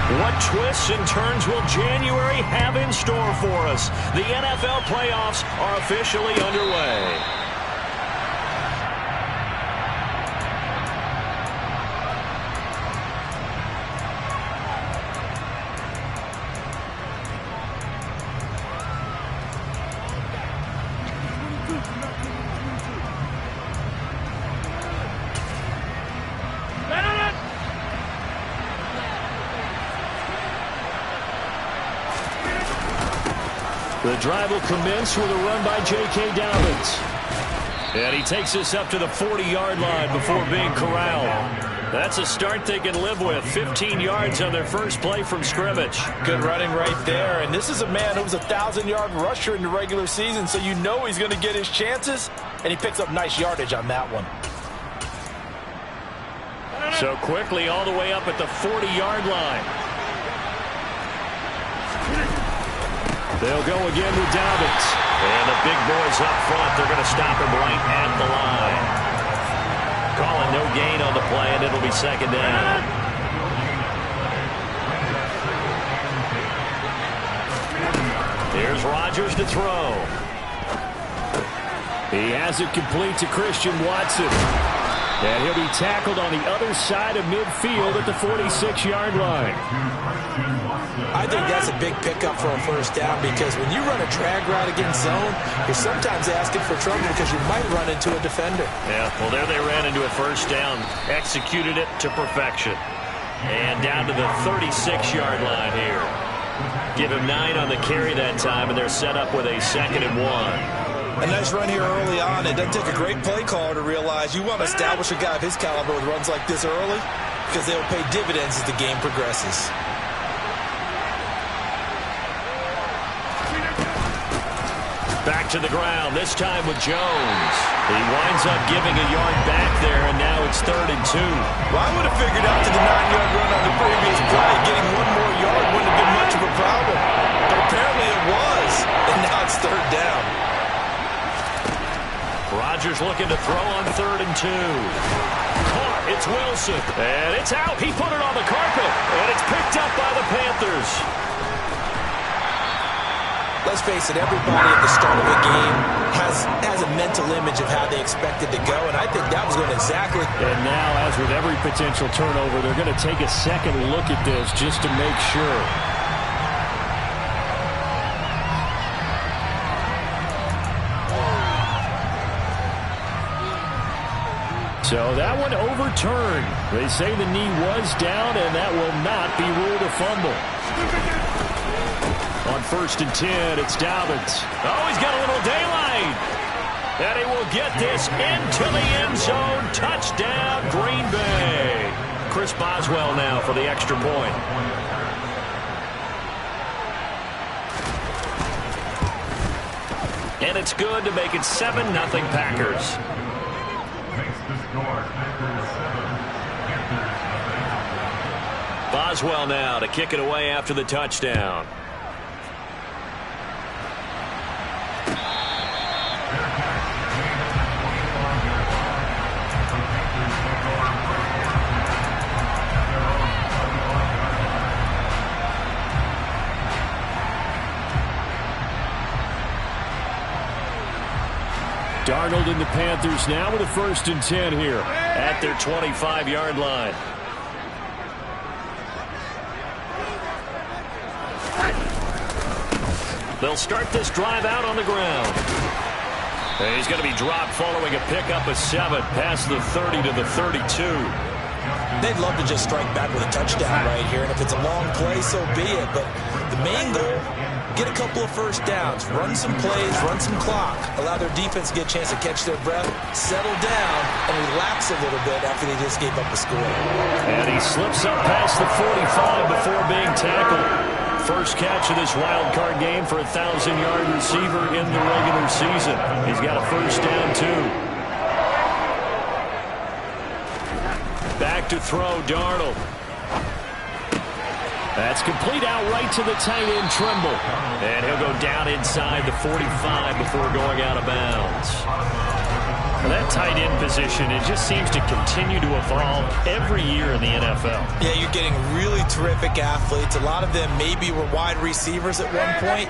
What twists and turns will January have in store for us? The NFL playoffs are officially underway. The drive will commence with a run by J.K. Dobbins. And he takes this up to the 40-yard line before being corralled. That's a start they can live with. 15 yards on their first play from scrimmage. Good running right there. And this is a man who was a 1,000-yard rusher in the regular season, so you know he's going to get his chances. And he picks up nice yardage on that one. So quickly all the way up at the 40-yard line. They'll go again with Dobbins. And the big boys up front, they're going to stop him right at the line. Calling no gain on the play, and it'll be second down. Here's Rodgers to throw. He has it complete to Christian Watson. And he'll be tackled on the other side of midfield at the 46-yard line. I think that's a big pickup for a first down, because when you run a drag route against zone, you're sometimes asking for trouble because you might run into a defender. Yeah, well, there they ran into a first down. Executed it to perfection. And down to the 36-yard line here. Give him 9 on the carry that time, and they're set up with a 2nd and 1. A nice run here early on. It doesn't take a great play caller to realize you want to establish a guy of his caliber with runs like this early, because they'll pay dividends as the game progresses. Back to the ground, this time with Jones. He winds up giving a yard back there, and now it's 3rd and 2. Well, I would have figured out to the 9-yard run on the previous play, getting one more yard wouldn't have been much of a problem. But apparently it was, and now it's 3rd down. Rodgers looking to throw on 3rd and 2. Caught, it's Wilson. And it's out. He put it on the carpet. And it's picked up by the Panthers. Let's face it, everybody at the start of a game has a mental image of how they expect it to go, and I think that was going exactly. And now, as with every potential turnover, they're going to take a second look at this just to make sure. So that one overturned. They say the knee was down, and that will not be ruled a fumble. On 1st and 10, it's Dobbins. Oh, he's got a little daylight. And he will get this into the end zone. Touchdown, Green Bay. Chris Boswell now for the extra point. And it's good to make it 7-0 Packers. Boswell now to kick it away after the touchdown. Darnold and the Panthers now with a 1st and 10 here at their 25-yard line. They'll start this drive out on the ground. And he's going to be dropped following a pickup of 7 past the 30 to the 32. They'd love to just strike back with a touchdown right here, and if it's a long play, so be it. But the main goal, get a couple of first downs, run some plays, run some clock, allow their defense to get a chance to catch their breath, settle down, and relax a little bit after they just gave up a score. And he slips up past the 45 before being tackled. First catch of this wild card game for a 1,000-yard receiver in the regular season. He's got a first down, too. Back to throw, Darnold. That's complete out right to the tight end, Trimble. And he'll go down inside the 45 before going out of bounds. That tight end position, it just seems to continue to evolve every year in the NFL. Yeah, you're getting really terrific athletes. A lot of them maybe were wide receivers at one point.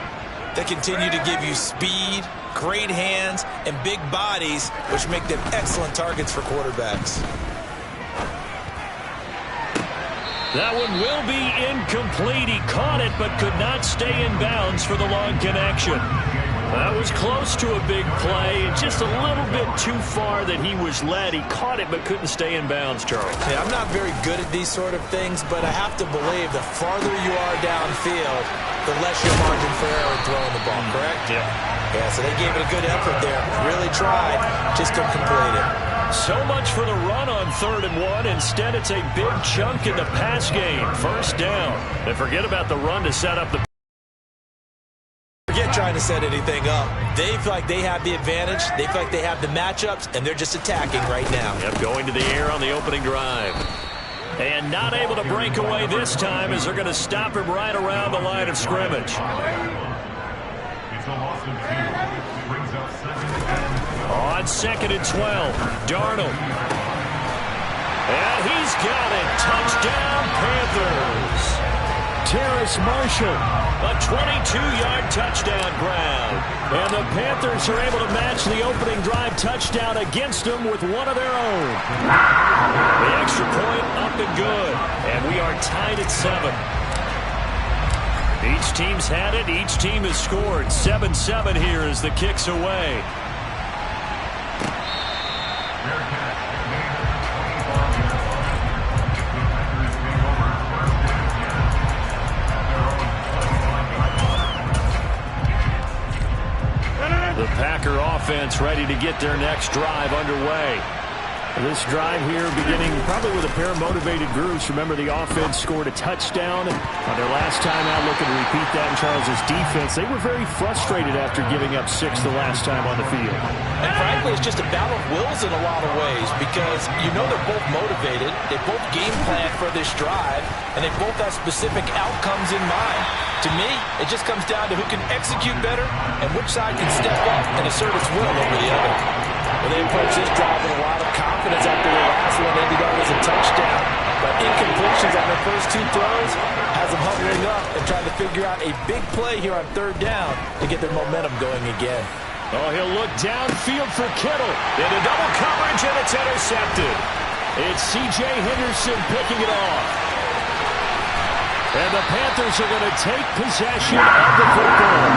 They continue to give you speed, great hands, and big bodies, which make them excellent targets for quarterbacks. That one will be incomplete. He caught it, but could not stay in bounds for the long connection. That was close to a big play. Just a little bit too far that he was led. He caught it, but couldn't stay in bounds, Charles. Yeah, I'm not very good at these sort of things, but I have to believe the farther you are downfield, the less your margin for error in throwing the ball, correct? Yeah. Yeah, so they gave it a good effort there. Really tried, just couldn't complete it. So much for the run on 3rd and 1. Instead, it's a big chunk in the pass game. First down. And forget about the run to set up the... Forget trying to set anything up. They feel like they have the advantage. They feel like they have the matchups, and they're just attacking right now. Yep, going to the air on the opening drive. And not able to break away this time as they're going to stop him right around the line of scrimmage. On 2nd and 12, Darnold. And he's got it. Touchdown, Panthers. Terrace Marshall, a 22-yard touchdown grab. And the Panthers are able to match the opening drive touchdown against them with one of their own. The extra point up and good. And we are tied at 7. Each team's had it. Each team has scored. 7-7 here as the kick's away. The Packer offense ready to get their next drive underway. This drive here beginning probably with a pair of motivated groups. Remember, the offense scored a touchdown on their last time out. Looking to repeat that in Charles's defense. They were very frustrated after giving up 6 the last time on the field. And frankly, it's just a battle of wills in a lot of ways because you know they're both motivated. They both game plan for this drive, and they both have specific outcomes in mind. To me, it just comes down to who can execute better and which side can step up and assert its will over the other. Well, they approach this drive with a lot of confidence after their last one ended up as a touchdown. But incompletions on their first 2 throws has them hovering up and trying to figure out a big play here on 3rd down to get their momentum going again. Oh, he'll look downfield for Kittle. Into double coverage, and it's intercepted. It's C.J. Henderson picking it off. And the Panthers are going to take possession of the football.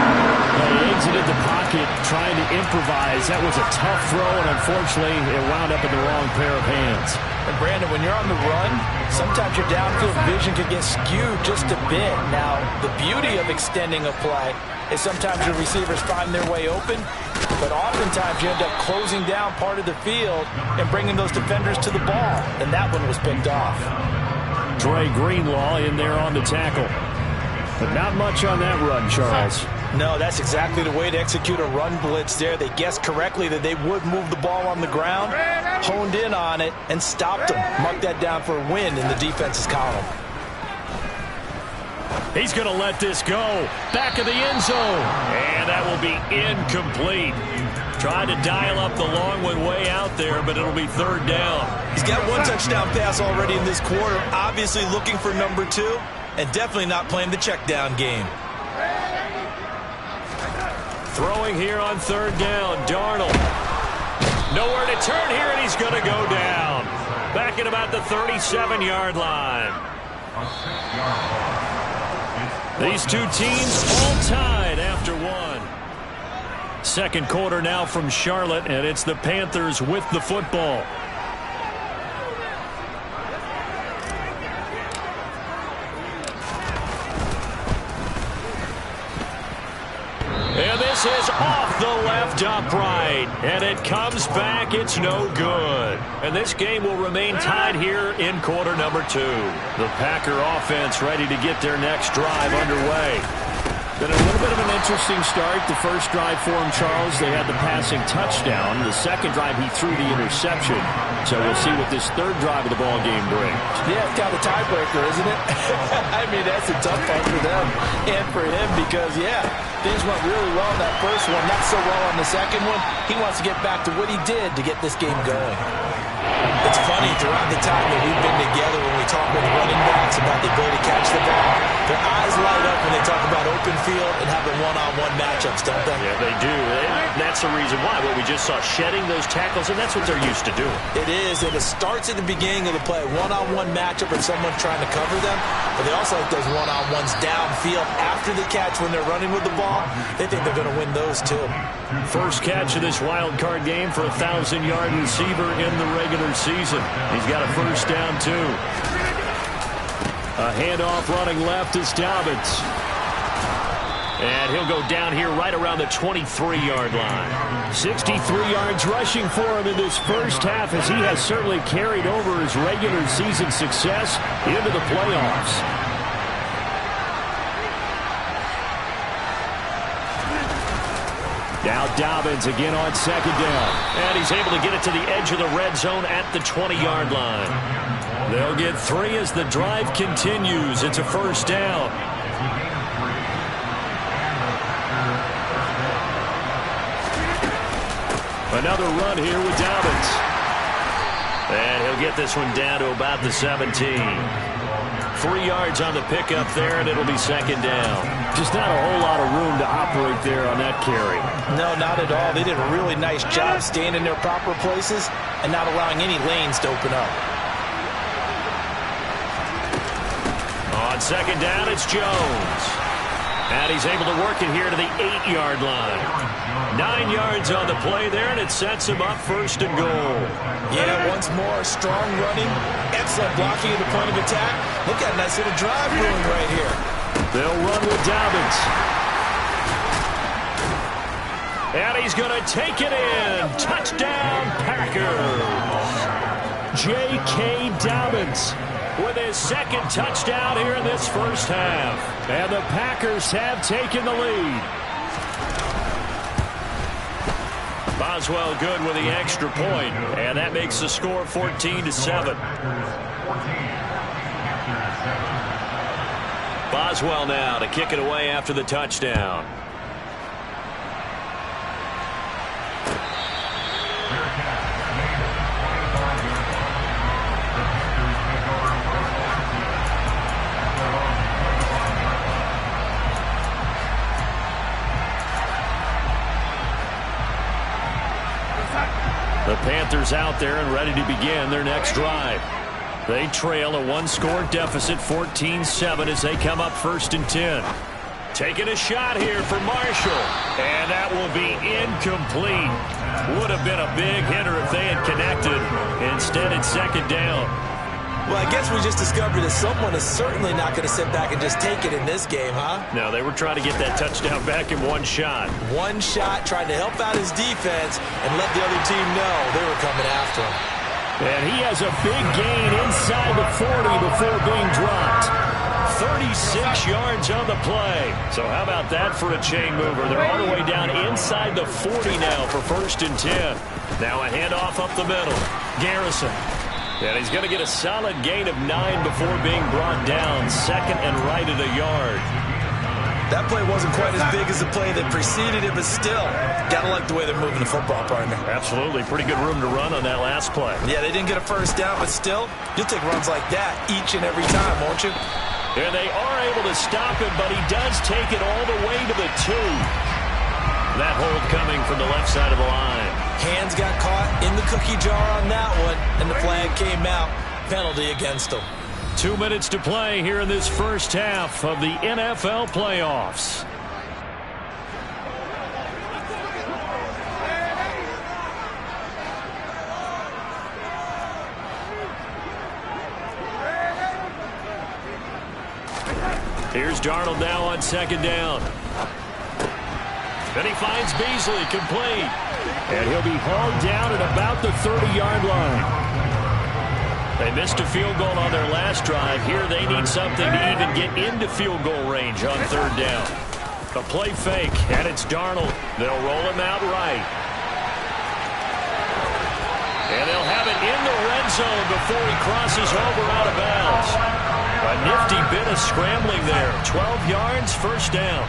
They exited the pocket trying to improvise. That was a tough throw, and unfortunately, it wound up in the wrong pair of hands. And Brandon, when you're on the run, sometimes your downfield vision can get skewed just a bit. Now, the beauty of extending a play is sometimes your receivers find their way open, but oftentimes you end up closing down part of the field and bringing those defenders to the ball, and that one was picked off. Dre Greenlaw in there on the tackle. But not much on that run, Charles. No, that's exactly the way to execute a run blitz there. They guessed correctly that they would move the ball on the ground, honed in on it, and stopped them. Marked that down for a win in the defense's column. He's going to let this go. Back of the end zone. And that will be incomplete. Tried to dial up the long one way out there, but it'll be 3rd down. He's got 1 touchdown pass already in this quarter. Obviously looking for number 2, and definitely not playing the check down game. Throwing here on 3rd down, Darnold. Nowhere to turn here, and he's going to go down. Back at about the 37-yard line. These two teams all tied after 1. 2nd quarter now from Charlotte, and it's the Panthers with the football. And this is off the left upright. And it comes back. It's no good. And this game will remain tied here in quarter number 2. The Packer offense ready to get their next drive underway. Been a little bit of an interesting start. The first drive for him, Charles, they had the passing touchdown. The second drive, he threw the interception. So we'll see what this 3rd drive of the ball game brings. Yeah, it's kind of a tiebreaker, isn't it? I mean, that's a tough one for them and for him because, yeah, Things went really well in that first one, not so well on the second one. He wants to get back to what he did to get this game going. It's funny, throughout the time that we've been together, when we talk with running backs about the ability to catch the ball, their eyes light up when they talk about open field and having one-on-one matchups, don't they? Yeah, they do. And that's the reason why. What we just saw, shedding those tackles, and that's what they're used to doing. It is, and it starts at the beginning of the play. One-on-one matchup if someone's trying to cover them, but they also like those one-on-ones downfield after the catch when they're running with the ball. They think they're going to win those, too. First catch of this wild card game for a 1,000-yard receiver in the regular season. He's got a first down, too. A handoff running left is Dobbins. And he'll go down here right around the 23-yard line. 63 yards rushing for him in this first half, as he has certainly carried over his regular season success into the playoffs. Now Dobbins again on second down. And he's able to get it to the edge of the red zone at the 20-yard line. They'll get 3 as the drive continues. It's a first down. Another run here with Dobbins. And he'll get this one down to about the 17. 3 yards on the pickup there, and it'll be second down. Just not a whole lot of room to operate there on that carry. No, not at all. They did a really nice job staying in their proper places and not allowing any lanes to open up. On second down, it's Jones. And he's able to work it here to the 8-yard line. 9 yards on the play there, and it sets him up first and goal. Yeah, once more, strong running, excellent blocking at the point of attack. Look at a nice little drive brewing right here. They'll run with Dobbins. And he's going to take it in. Touchdown, Packers. J.K. Dobbins with his second touchdown here in this first half. And the Packers have taken the lead. Boswell good with the extra point, and that makes the score 14-7. Boswell now to kick it away after the touchdown. The Panthers out there and ready to begin their next drive. They trail a one-score deficit, 14-7, as they come up first and 10. Taking a shot here for Marshall, and that will be incomplete. Would have been a big hitter if they had connected. Instead, it's second down. Well, I guess we just discovered that someone is certainly not going to sit back and just take it in this game, huh? No, they were trying to get that touchdown back in one shot. One shot, trying to help out his defense and let the other team know they were coming after him. And he has a big gain inside the 40 before being dropped. 36 yards on the play. So how about that for a chain mover? They're all the way down inside the 40 now for first and 10. Now a handoff up the middle. Garrison. And he's going to get a solid gain of 9 before being brought down. Second and right at a yard. That play wasn't quite as big as the play that preceded it, but still, got to like the way they're moving the football, partner. Absolutely. Pretty good room to run on that last play. Yeah, they didn't get a first down, but still, you'll take runs like that each and every time, won't you? And they are able to stop him, but he does take it all the way to the 2. That hold coming from the left side of the line. Hands got caught in the cookie jar on that one, and the flag came out. Penalty against them. 2 minutes to play here in this first half of the NFL playoffs. Here's Darnold now on second down. Then he finds Beasley, complete. And he'll be hauled down at about the 30-yard line. They missed a field goal on their last drive. Here they need something to even get into field goal range on third down. A play fake, and it's Darnold. They'll roll him out right. And they'll have it in the red zone before he crosses over out of bounds. A nifty bit of scrambling there. 12 yards, first down.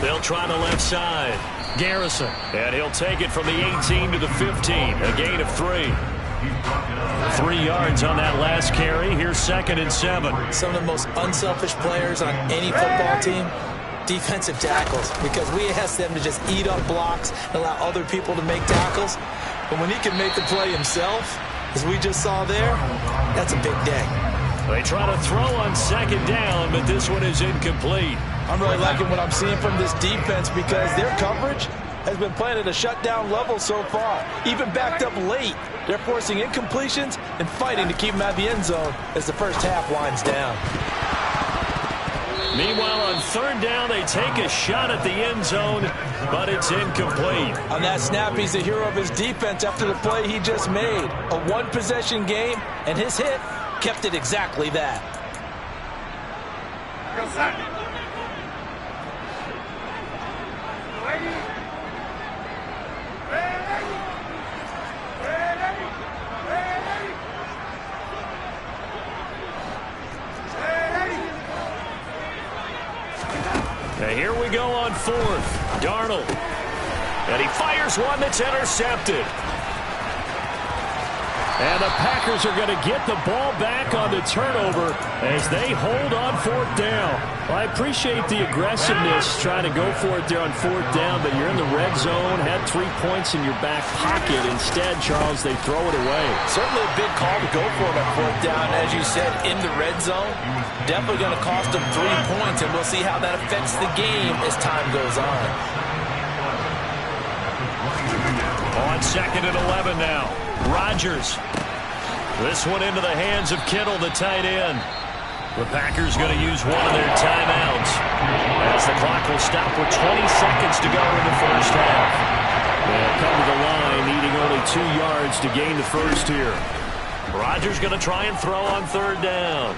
They'll try the left side. Garrison. And he'll take it from the 18 to the 15. A gain of 3. 3 yards on that last carry. Here's 2nd and 7. Some of the most unselfish players on any football team, defensive tackles, because we ask them to just eat up blocks and allow other people to make tackles. But when he can make the play himself, as we just saw there, that's a big day. They try to throw on 2nd down, but this one is incomplete. I'm really liking what I'm seeing from this defense because their coverage has been playing at a shutdown level so far. Even backed up late, they're forcing incompletions and fighting to keep them out of the end zone as the first half winds down. Meanwhile, on 3rd down, they take a shot at the end zone, but it's incomplete. On that snap, he's the hero of his defense after the play he just made. A one-possession game, and his hit kept it exactly that. Now here we go on 4th. Darnold. And he fires one that's intercepted. And the Packers are going to get the ball back on the turnover as they hold on 4th down. Well, I appreciate the aggressiveness trying to go for it there on 4th down, but you're in the red zone, had 3 points in your back pocket. Instead, Charles, they throw it away. Certainly a big call to go for it on 4th down. As you said, in the red zone, definitely going to cost them 3 points, and we'll see how that affects the game as time goes on. On 2nd and 11 now. Rodgers. This one into the hands of Kittle, the tight end. The Packers going to use one of their timeouts as the clock will stop with 20 seconds to go in the first half. They'll come to the line, needing only 2 yards to gain the first here. Rodgers going to try and throw on 3rd down.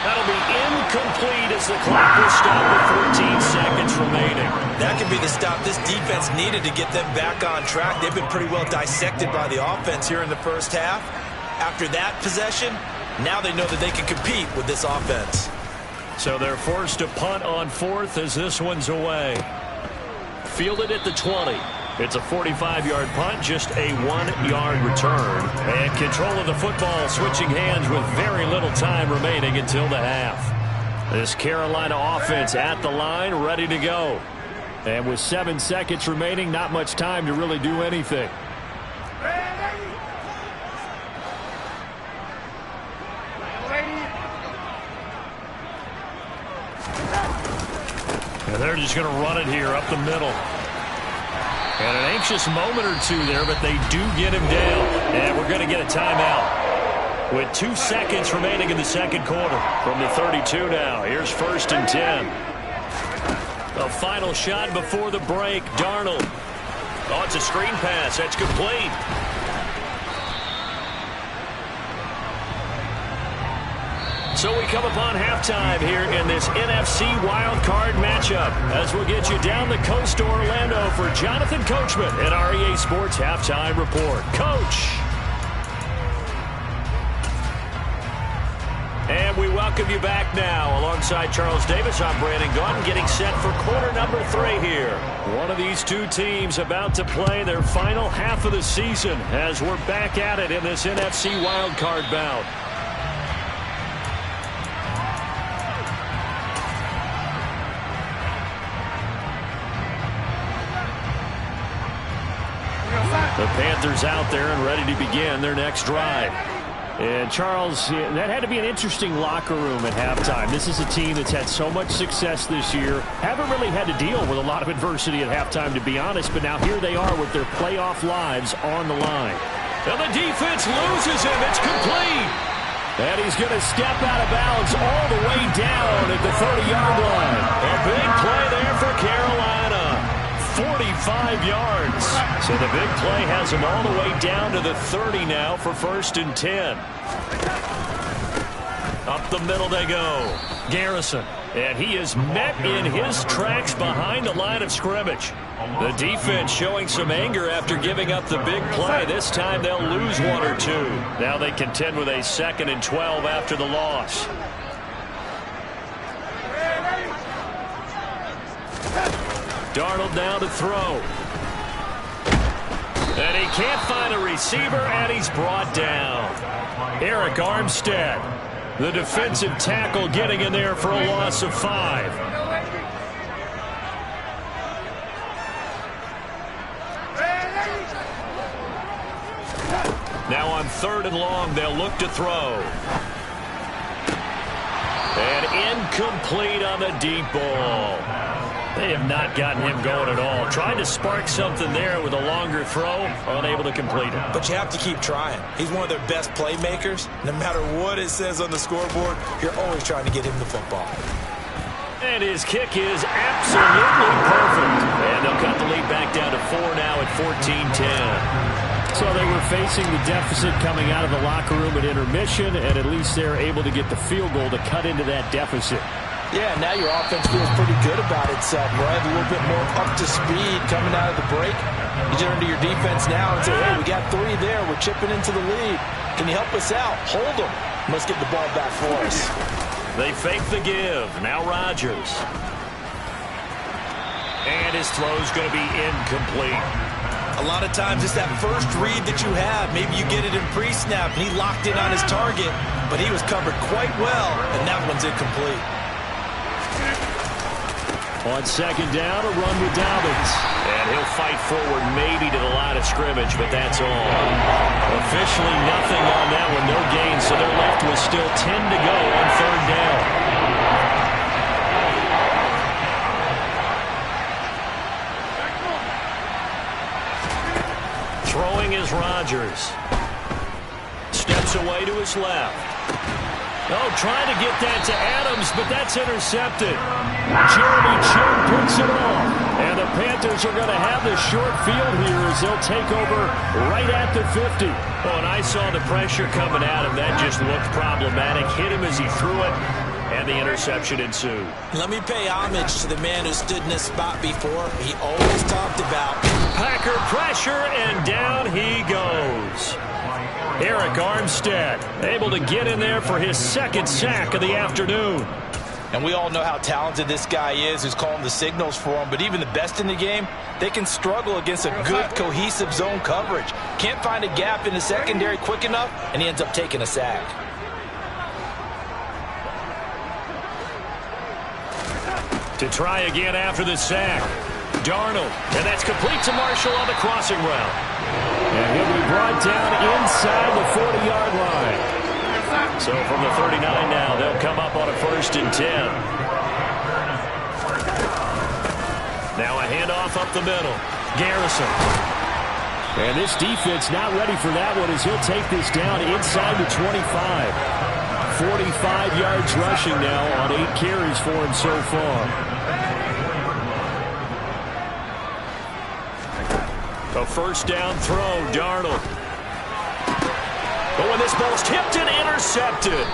That'll be incomplete as the clock will stop with 14 seconds remaining. That could be the stop this defense needed to get them back on track. They've been pretty well dissected by the offense here in the first half. After that possession, now they know that they can compete with this offense. So they're forced to punt on 4th as this one's away. Fielded at the 20. It's a 45-yard punt, just a 1-yard return. And control of the football switching hands with very little time remaining until the half. This Carolina offense at the line, ready to go. And with 7 seconds remaining, not much time to really do anything. And they're just going to run it here up the middle. And an anxious moment or two there, but they do get him down. And we're going to get a timeout with 2 seconds remaining in the second quarter. From the 32 now, here's 1st and 10. A final shot before the break. Darnold. Oh, it's a screen pass. That's complete. So we come upon halftime here in this NFC wildcard matchup as we'll get you down the coast to Orlando for Jonathan Coachman at REA Sports Halftime Report. Coach. And we welcome you back now. Alongside Charles Davis, I'm Brandon Gaudin, getting set for quarter number 3 here. One of these two teams about to play their final half of the season as we're back at it in this NFC wildcard bout. The Panthers out there and ready to begin their next drive. And Charles, that had to be an interesting locker room at halftime. This is a team that's had so much success this year. Haven't really had to deal with a lot of adversity at halftime, to be honest. But now here they are with their playoff lives on the line. And the defense loses him. It's complete. And he's going to step out of bounds all the way down at the 30-yard line. A big play there for Carolina. 45 yards. So the big play has him all the way down to the 30 now for 1st and 10. Up the middle they go. Garrison. And he is met in his tracks behind the line of scrimmage. The defense showing some anger after giving up the big play. This time they'll lose one or two. Now they contend with a 2nd and 12 after the loss. Darnold now to throw. And he can't find a receiver, and he's brought down. Eric Armstead, the defensive tackle, getting in there for a loss of 5. Now on 3rd and long, they'll look to throw. And incomplete on the deep ball. They have not gotten him going at all. Tried to spark something there with a longer throw, unable to complete it. But you have to keep trying. He's one of their best playmakers. No matter what it says on the scoreboard, you're always trying to get him the football. And his kick is absolutely perfect. And they'll cut the lead back down to 4 now at 14-10. So they were facing the deficit coming out of the locker room at intermission, and at least they're able to get the field goal to cut into that deficit. Yeah, now your offense feels pretty good about itself, right? A little bit more up to speed coming out of the break. You turn to your defense now and say, hey, we got 3 there. We're chipping into the lead. Can you help us out? Hold them. Let's get the ball back for us. They fake the give. Now Rodgers. And his throw's going to be incomplete. A lot of times it's that first read that you have. Maybe you get it in pre-snap, and he locked in on his target, but he was covered quite well, and that one's incomplete. On 2nd down, a run with Dobbins. And he'll fight forward maybe to the line of scrimmage, but that's all. Officially nothing on that one, no gain, so they're left with still 10 to go on 3rd down. Throwing is Rodgers. Steps away to his left. Oh, trying to get that to Adams, but that's intercepted. Jeremy Chin puts it off. And the Panthers are going to have the short field here as they'll take over right at the 50. Oh, and I saw the pressure coming at him. That just looked problematic. Hit him as he threw it, and the interception ensued. Let me pay homage to the man who stood in this spot before. He always talked about Packer pressure, and down he goes. Eric Armstead able to get in there for his 2nd sack of the afternoon. And we all know how talented this guy is who's calling the signals for him. But even the best in the game, they can struggle against a good, cohesive zone coverage. Can't find a gap in the secondary quick enough, and he ends up taking a sack. To try again after the sack. Darnold, and that's complete to Marshall on the crossing route. And he'll be brought down inside the 40-yard line. So from the 39 now, they'll come up on a 1st and 10. Now a handoff up the middle. Garrison. And this defense not ready for that one as he'll take this down inside the 25. 45 yards rushing now on 8 carries for him so far. A 1st down throw, Darnold. But when this ball's tipped and intercepted.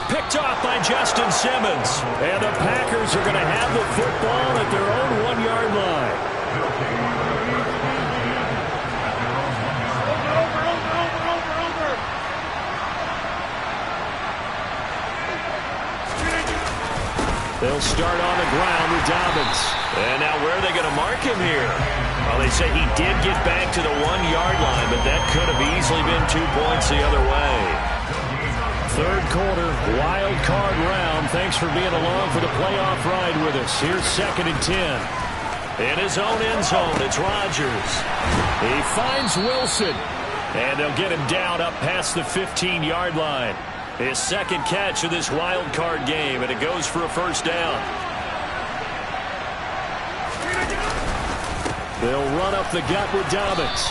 Picked off by Justin Simmons. And the Packers are going to have the football at their own 1-yard line. They'll start on the ground with Dobbins. And now where are they going to mark him here? Well, they say he did get back to the 1-yard line, but that could have easily been 2 points the other way. 3rd quarter, wild card round. Thanks for being along for the playoff ride with us. Here's 2nd and 10. In his own end zone, it's Rodgers. He finds Wilson. And they'll get him down up past the 15-yard line. His 2nd catch of this wild card game, and it goes for a 1st down. They'll run up the gut with Dobbins.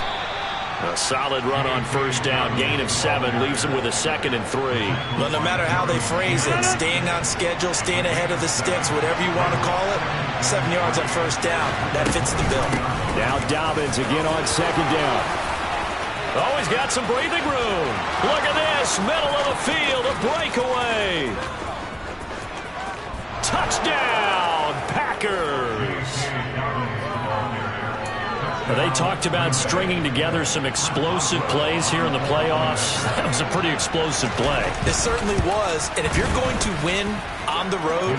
A solid run on 1st down. Gain of 7 leaves him with a 2nd and 3. Well, no matter how they phrase it, staying on schedule, staying ahead of the sticks, whatever you want to call it, 7 yards on 1st down. That fits the bill. Now Dobbins again on 2nd down. Oh, he's got some breathing room. Look at this. Middle of the field. A breakaway. Touchdown, Packers. They talked about stringing together some explosive plays here in the playoffs. That was a pretty explosive play. It certainly was, and if you're going to win on the road,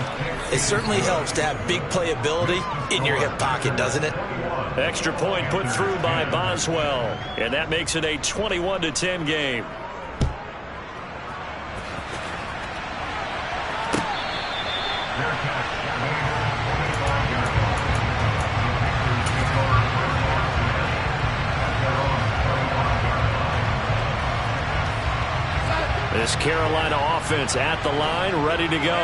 it certainly helps to have big playability in your hip pocket, doesn't it? Extra point put through by Boswell, and that makes it a 21-10 game. This Carolina offense at the line, ready to go.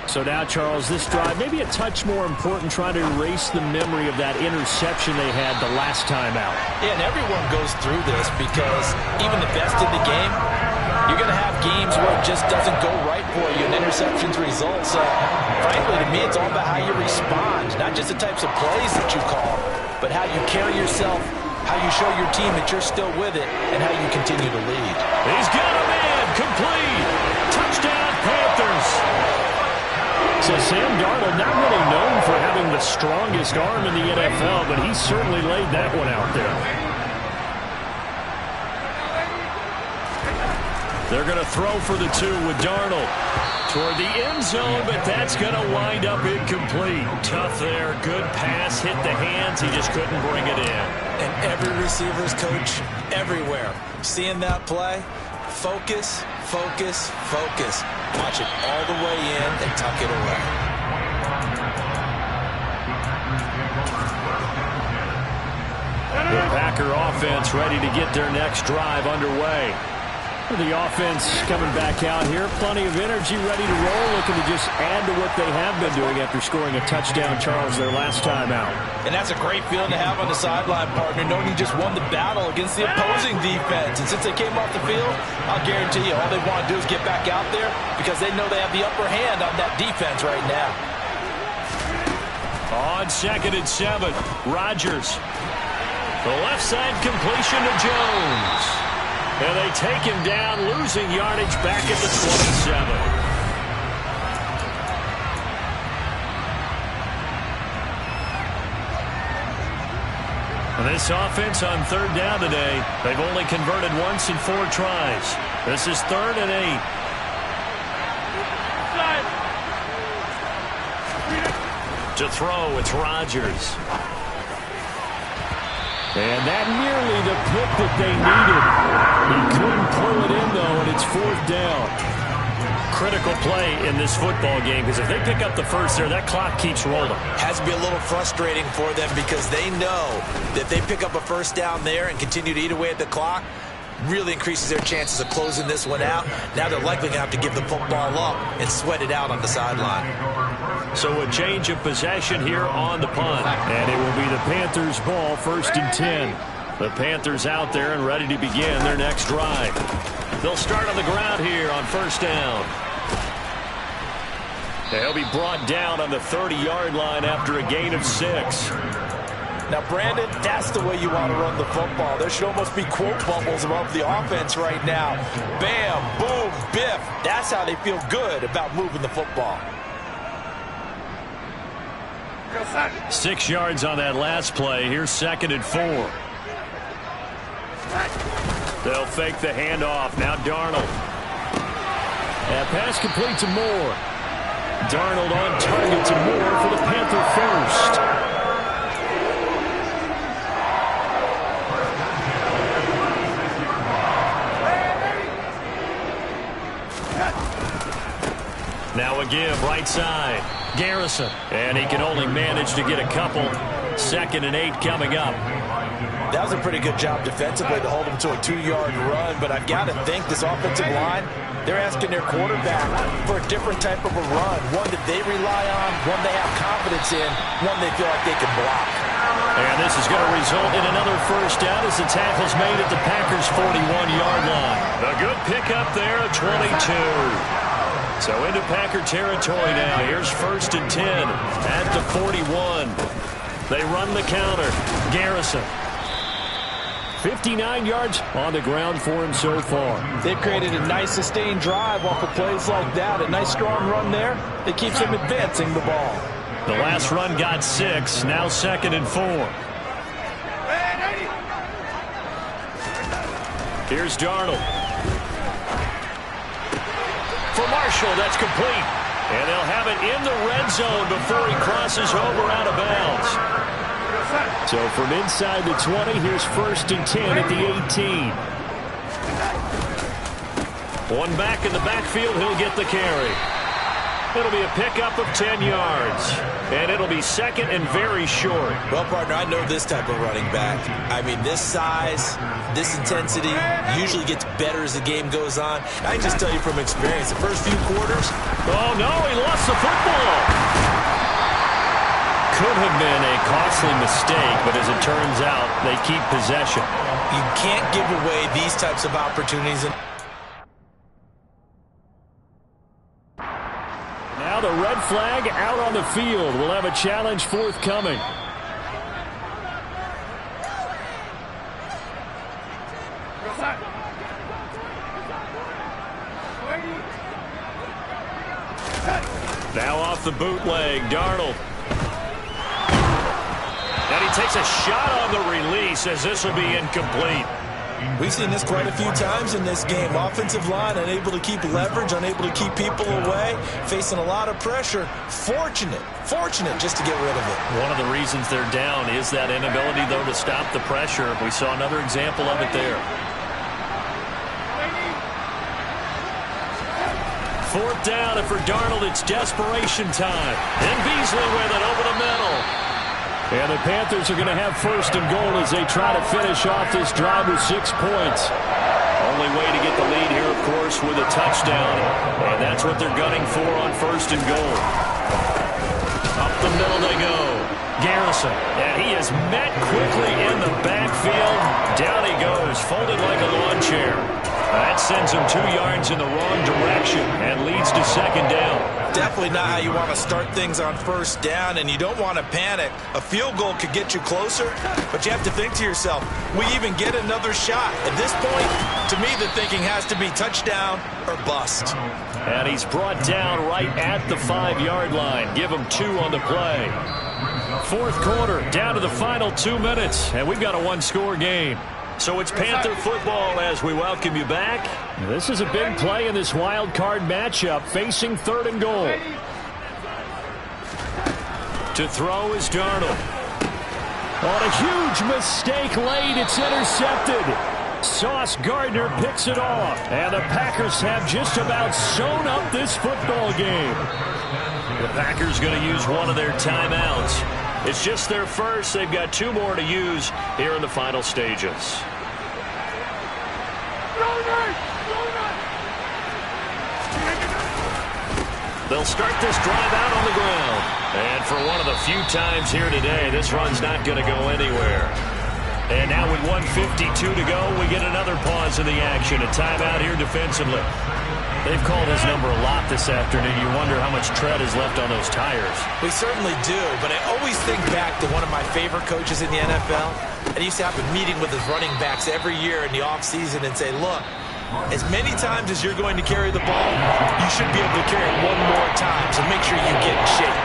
So now, Charles, this drive, maybe a touch more important, trying to erase the memory of that interception they had the last time out. Yeah, and everyone goes through this because even the best in the game, you're going to have games where it just doesn't go right for you and interceptions result. So, frankly, to me, it's all about how you respond, not just the types of plays that you call, but how you carry yourself, how you show your team that you're still with it, and how you continue to lead. He's got a man. Complete. Touchdown, Panthers. So Sam Darnold, not really known for having the strongest arm in the NFL, but he certainly laid that one out there. They're going to throw for the 2 with Darnold. Toward the end zone, but that's going to wind up incomplete. Tough there. Good pass. Hit the hands. He just couldn't bring it in. And every receiver's coach everywhere, seeing that play, focus, focus, focus. Watch it all the way in and tuck it away. The Packer offense ready to get their next drive underway. The offense coming back out here. Plenty of energy, ready to roll, looking to just add to what they have been doing after scoring a touchdown, Charles, their last time out. And that's a great feeling to have on the sideline, partner, knowing you just won the battle against the opposing defense. And since they came off the field, I'll guarantee you all they want to do is get back out there because they know they have the upper hand on that defense right now. On 2nd and 7, Rodgers. The left side completion to Jones. And they take him down, losing yardage back at the 27. And this offense on 3rd down today, they've only converted once in 4 tries. This is 3rd and 8. To throw, it's Rodgers. And that nearly the pick that they needed. He couldn't pull it in, though, and it's 4th down. Critical play in this football game, because if they pick up the first there, that clock keeps rolling. Has to be a little frustrating for them because they know that if they pick up a first down there and continue to eat away at the clock, really increases their chances of closing this one out. Now they're likely going to have to give the football up and sweat it out on the sideline. So a change of possession here on the punt. And it will be the Panthers' ball, 1st and 10. The Panthers out there and ready to begin their next drive. They'll start on the ground here on 1st down. They'll be brought down on the 30-yard line after a gain of 6. Now, Brandon, that's the way you want to run the football. There should almost be quote bubbles above the offense right now. Bam, boom, biff. That's how they feel good about moving the football. 6 yards on that last play. Here's 2nd and 4. They'll fake the handoff. Now Darnold. And pass complete to Moore. Darnold on target to Moore for the Panther first. Now a give, right side. Garrison. And he can only manage to get a couple. 2nd and 8 coming up. That was a pretty good job defensively to hold him to a 2-yard run, but I've got to think this offensive line, they're asking their quarterback for a different type of a run, one that they rely on, one they have confidence in, one they feel like they can block. And this is going to result in another first down as the tackle's made at the Packers' 41-yard line. A good pickup there at 22. So into Packer territory now. Here's 1st and 10 at the 41. They run the counter. Garrison. 59 yards on the ground for him so far. They've created a nice sustained drive off of plays like that. A nice strong run there that keeps them advancing the ball. The last run got 6. Now 2nd and 4. Here's Darnold. For Marshall, that's complete. And they'll have it in the red zone before he crosses over out of bounds. So from inside the 20, here's 1st and 10 at the 18. One back in the backfield, he'll get the carry. It'll be a pickup of 10 yards. And it'll be 2nd and very short. Well, partner, I know this type of running back. I mean, this size, this intensity usually gets better as the game goes on. I can just tell you from experience, the first few quarters. Oh, no, he lost the football. Could have been a costly mistake, but as it turns out, they keep possession. You can't give away these types of opportunities. Now the red flag out on the field. We'll have a challenge forthcoming. Now off the bootleg, Darnold. And he takes a shot on the release as this will be incomplete. We've seen this quite a few times in this game. Offensive line unable to keep leverage, unable to keep people away, facing a lot of pressure. Fortunate just to get rid of it. One of the reasons they're down is that inability, though, to stop the pressure. We saw another example of it there. 4th down, and for Darnold, it's desperation time. And Beasley with it over the middle. And the Panthers are going to have 1st and goal as they try to finish off this drive with 6 points. Only way to get the lead here, of course, with a touchdown. And that's what they're gunning for on 1st and goal. Up the middle they go. Garrison. And he is met quickly in the backfield. Down he goes, folded like a lawn chair. That sends him 2 yards in the wrong direction and leads to 2nd down. Definitely not how you want to start things on 1st down, and you don't want to panic. A field goal could get you closer, but you have to think to yourself, we even get another shot. At this point, to me, the thinking has to be touchdown or bust. And he's brought down right at the 5-yard line. Give him 2 on the play. 4th quarter, down to the final 2 minutes, and we've got a 1-score game. So it's Panther football as we welcome you back. This is a big play in this wild card matchup, facing 3rd and goal. To throw is Darnold. On a huge mistake late, it's intercepted. Sauce Gardner picks it off, and the Packers have just about sewn up this football game. The Packers going to use one of their timeouts. It's just their first. They've got 2 more to use here in the final stages. They'll start this drive out on the ground. And for one of the few times here today, this run's not going to go anywhere. And now with 1:52 to go, we get another pause in the action. A timeout here defensively. They've called his number a lot this afternoon. You wonder how much tread is left on those tires. We certainly do, but I always think back to one of my favorite coaches in the NFL. And he used to have a meeting with his running backs every year in the offseason and say, look, as many times as you're going to carry the ball, you should be able to carry it 1 more time, so make sure you get in shape.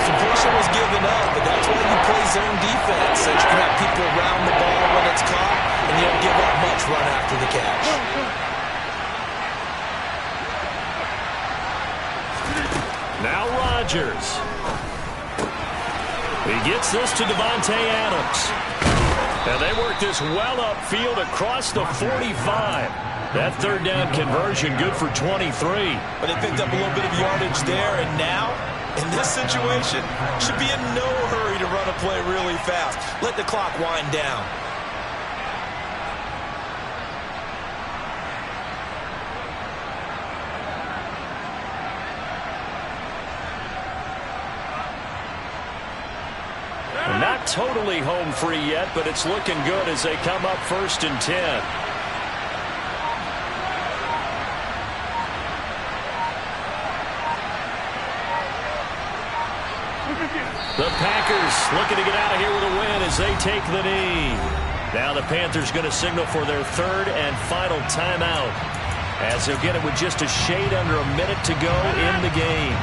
Some portion was given up, but that's why you play zone defense, so you can have people around the ball when it's caught, and you don't give up much run after the catch. Now Rodgers. He gets this to Devontae Adams. And they work this well upfield across the 45. That 3rd down conversion good for 23. But they picked up a little bit of yardage there, and now, in this situation, should be in no hurry to run a play really fast. Let the clock wind down. Not totally home free yet, but it's looking good as they come up 1st and 10. The Packers looking to get out of here with a win as they take the knee. Now the Panthers going to signal for their 3rd and final timeout, as they'll get it with just a shade under a minute to go in the game.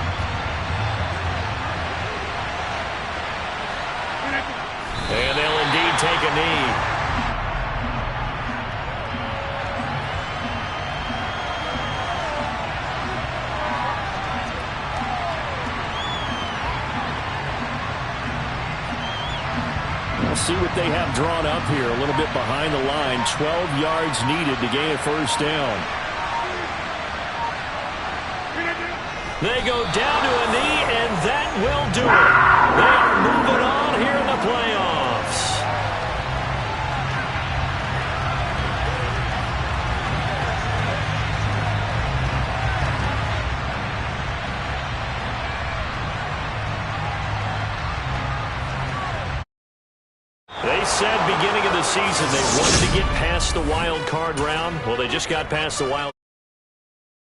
And they'll indeed take a knee. see what they have drawn up here. A little bit behind the line. 12 yards needed to gain a first down. They go down to a knee, and that will do it. They are moving on here in the playoffs. They said beginning of the season they wanted to get past the wild card round. Well, they just got past the wild